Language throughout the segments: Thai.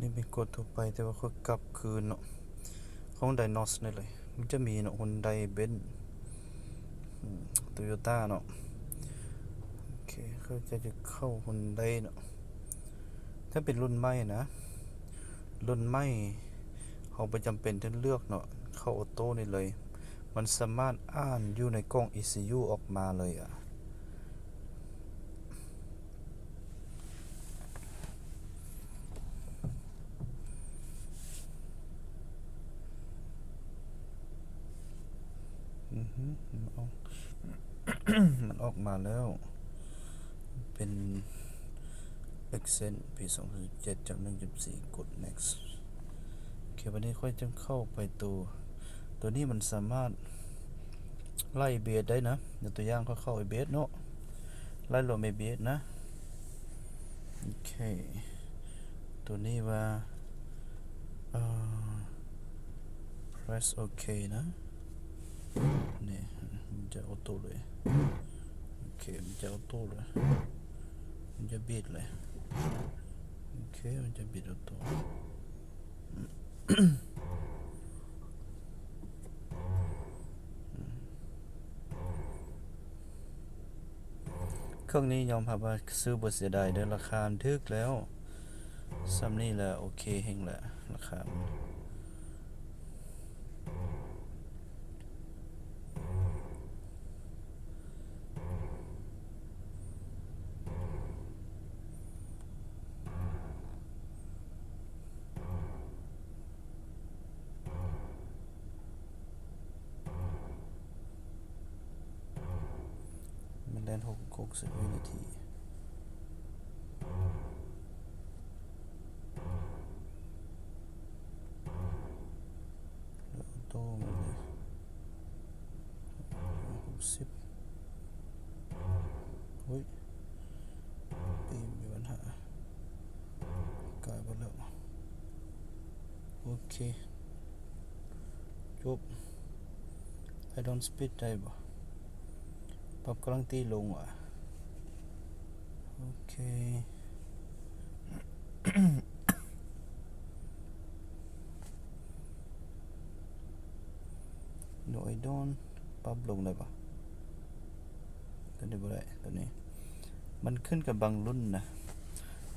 นี่เป็นกฎทั่วไปแต่ว่าเขากลับคืนเนาะของไดโนสนี่เลยมันจะมีเนาะฮุนไดเบนซ์โตโยต้าเนาะโอเคเขาจะเข้าฮุนไดเนาะถ้าเป็นรุ่นใหม่นะรุ่นใหม่เขาประจำเป็นที่เลือกเนาะเข้าออโต้นี่เลยมันสามารถอ่านอยู่ในกล้อง ECU ออกมาเลยอ่ะมันออกมาแล้วเป็น Accent ปี2017จาก 1.4 กด next โอเควันนี้ค่อยจะเข้าไปตัวนี้มันสามารถไล่เบสได้นะยกตัวอย่างเขาเข้าไอเบสเนาะไล่ลงไอเบสนะโอเคตัวนี้ว่าpress OK นะนี่มันจะออโต้เลยโอเคมันจะออโต้เลยมันจะบีดเลยโอเคมันจะบีดออโต้เครื่องนี้ยอมรับว่าซื้อบทเสียดายเด้อราคาถึกแล้วซ้ำนี่แหละโอเคเฮงแหละราคามันแล่น60วินาทีแล้วออโต้มันเลย60เฮ้ยปีมีปัญหากลายไปแล้วโอเคจบ I don't speed ได้บ่ปรับกำลังตีลงว่ะโอเค No I don't ปรับลงได้ปะตัวนี้บ่ได้ตัวนี้มันขึ้นกับบางรุ่นนะ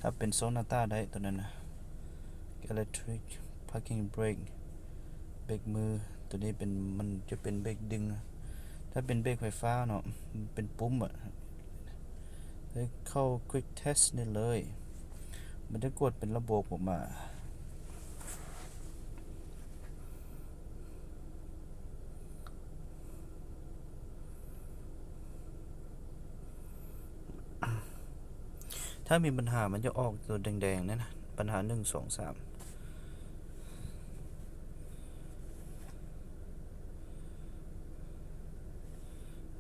ถ้าเป็นโซนาต้าได้ตัวนั้นนะ Electric Parking Brake เบรกมือตัวนี้เป็นมันจะเป็นเบรกดึงถ้าเป็นเบรกไฟฟ้าเนาะมันเป็นปุ่มอะเข้า Quick Test นี่เลยมันจะกดเป็นระบบออกมาถ้ามีปัญหามันจะออกตัวแดงๆนั่นนะปัญหา1 2 3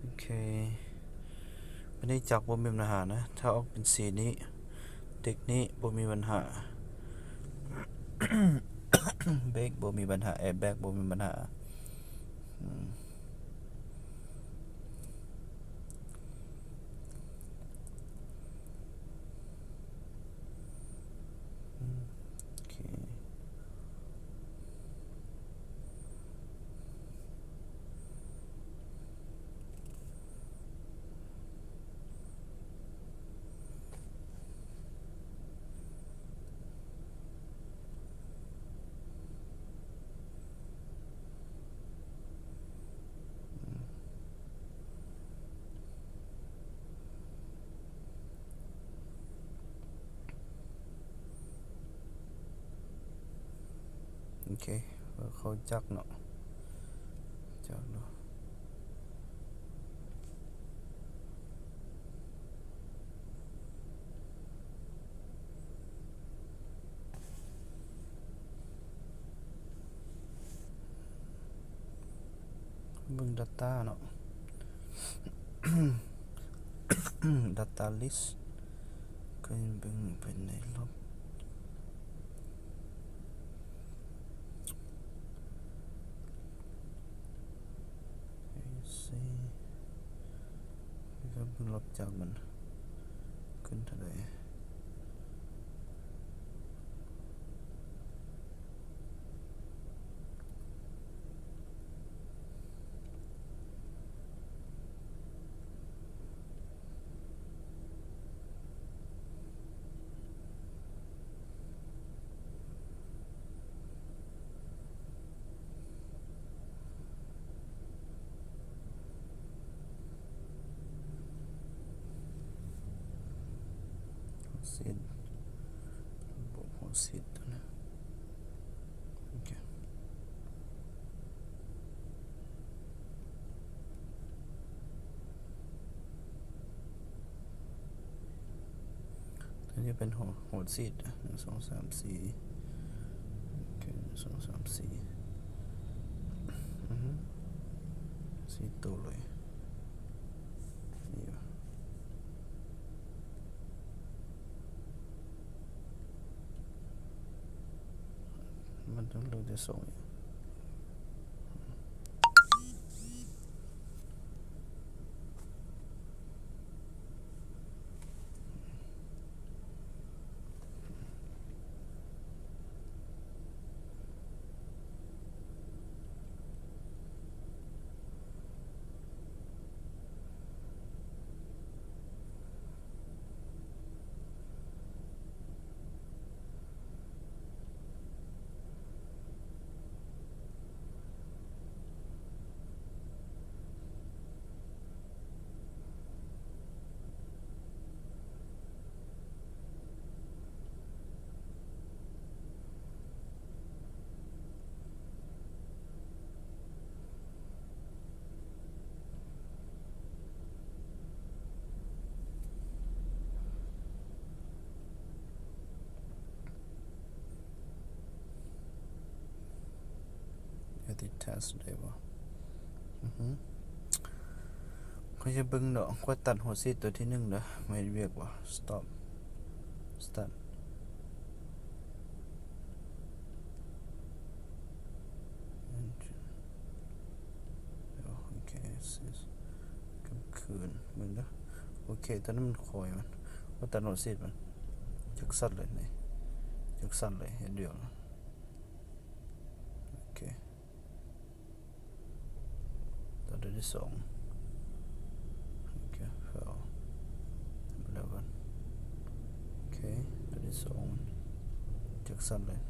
โอเควันนี้จักบ่มีปัญหานะถ้าออกเป็นสีนี้เด็กนี้บ่มีปัญหา เบรกบ่มีปัญหาแอร์แบ็กบ่มีปัญหาโอเคโอเคเขาจักเนาะจักเนาะเบิ่ง data เนาะ data list ก็เบิ่งเป็นในลบก็เบิ่งลบจากมันขึ้นเท่าไหร่ ซีดระบบหัวซีดตัวนะโอเคตัวนี้เป็นหัวซีด1 2 3 4โอเค1 2 3 4ซีดตัวเลยนี่วะมันต้องเลือกจะส่งอีกedit task ได้บ่เขาจะเบิ่งเนาะก็ตัดหัวซีดตัวที่1เด้อไม่เรียกว่า stop start โอเคกลางคืนมึงเด้อโอเคตอนนั้นมันคอยมันก็ตัดหัวซีดมันจักสั่นเลยนี่จักสั่นเลยเห็นเดียวโอเคตัวที่2โอเคเอาไปแล้วกันโอเคตัวที่2จักสั่นเลย